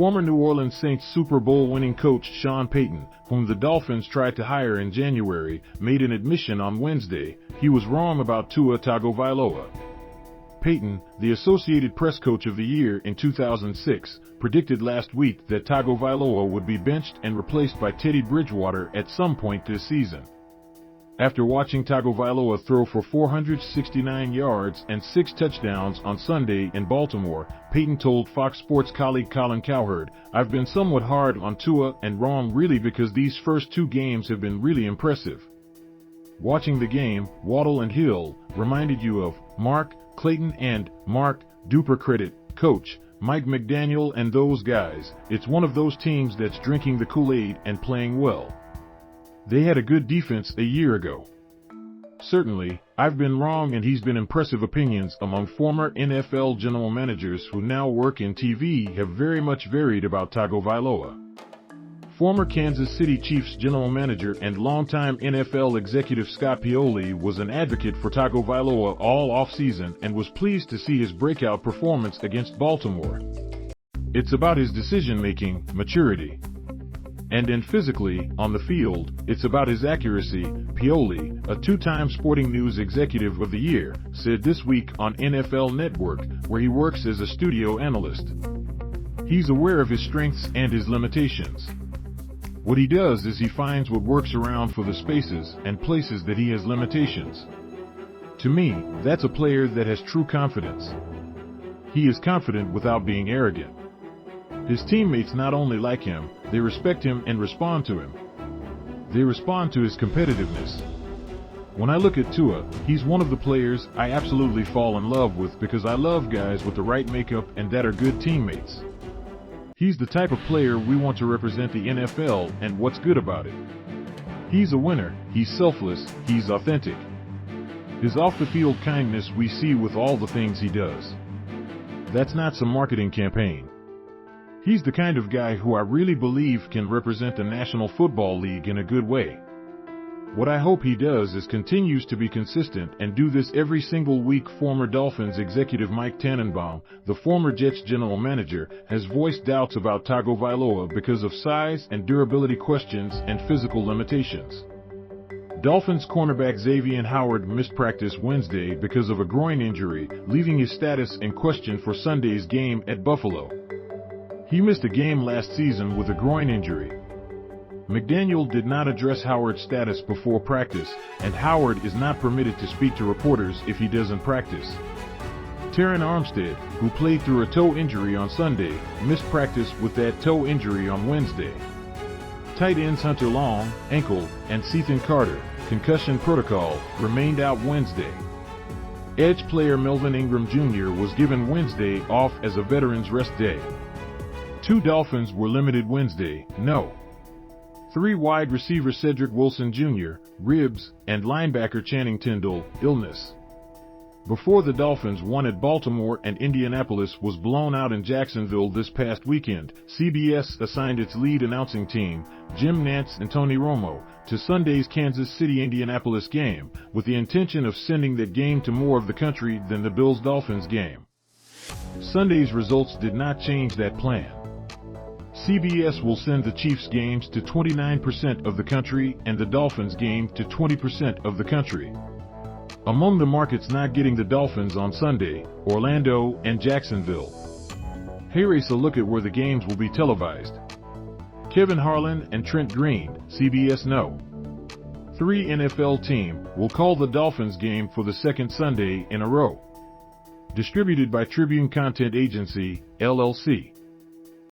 Former New Orleans Saints Super Bowl winning coach Sean Payton, whom the Dolphins tried to hire in January, made an admission on Wednesday. He was wrong about Tua Tagovailoa. Payton, the Associated Press Coach of the Year in 2006, predicted last week that Tagovailoa would be benched and replaced by Teddy Bridgewater at some point this season. After watching Tagovailoa throw for 469 yards and 6 touchdowns on Sunday in Baltimore, Payton told Fox Sports colleague Colin Cowherd, "I've been somewhat hard on Tua and wrong really because these first 2 games have been really impressive. Watching the game, Waddle and Hill reminded you of Mark, Clayton and Mark, Duper credit, coach, Mike McDaniel and those guys. It's one of those teams that's drinking the Kool-Aid and playing well. They had a good defense a year ago." Certainly, I've been wrong, and he's been impressive. Opinions among former NFL general managers who now work in TV have very much varied about Tagovailoa. Former Kansas City Chiefs general manager and longtime NFL executive Scott Pioli was an advocate for Tagovailoa all offseason and was pleased to see his breakout performance against Baltimore. "It's about his decision-making, maturity. And then physically, on the field, it's about his accuracy," Pioli, a 2-time Sporting News Executive of the Year, said this week on NFL Network, where he works as a studio analyst. He's aware of his strengths and his limitations. What he does is he finds what works around for the spaces and places that he has limitations. To me, that's a player that has true confidence. He is confident without being arrogant. His teammates not only like him, they respect him and respond to him. They respond to his competitiveness. When I look at Tua, he's one of the players I absolutely fall in love with because I love guys with the right makeup and that are good teammates. He's the type of player we want to represent the NFL, and what's good about it? He's a winner, he's selfless, he's authentic. His off-the-field kindness we see with all the things he does. That's not some marketing campaign. He's the kind of guy who I really believe can represent the National Football League in a good way. What I hope he does is continues to be consistent and do this every single week." Former Dolphins executive Mike Tannenbaum, the former Jets general manager, has voiced doubts about Tagovailoa because of size and durability questions and physical limitations. Dolphins cornerback Xavien Howard missed practice Wednesday because of a groin injury, leaving his status in question for Sunday's game at Buffalo. He missed a game last season with a groin injury. McDaniel did not address Howard's status before practice, and Howard is not permitted to speak to reporters if he doesn't practice. Terron Armstead, who played through a toe injury on Sunday, missed practice with that toe injury on Wednesday. Tight ends Hunter Long, ankle, and Cethan Carter, concussion protocol, remained out Wednesday. Edge player Melvin Ingram Jr. was given Wednesday off as a veterans rest day. 2 Dolphins were limited Wednesday, no. 3 wide receiver Cedrick Wilson Jr., ribs, and linebacker Channing Tindall, illness. Before the Dolphins won at Baltimore and Indianapolis was blown out in Jacksonville this past weekend, CBS assigned its lead announcing team, Jim Nantz and Tony Romo, to Sunday's Kansas City-Indianapolis game, with the intention of sending that game to more of the country than the Bills-Dolphins game. Sunday's results did not change that plan. CBS will send the Chiefs games to 29% of the country and the Dolphins game to 20% of the country. Among the markets not getting the Dolphins on Sunday, Orlando and Jacksonville. Here's a look at where the games will be televised. Harlan and Trent Green, CBS No. 3 NFL team will call the Dolphins game for the 2nd Sunday in a row. Distributed by Tribune Content Agency, LLC.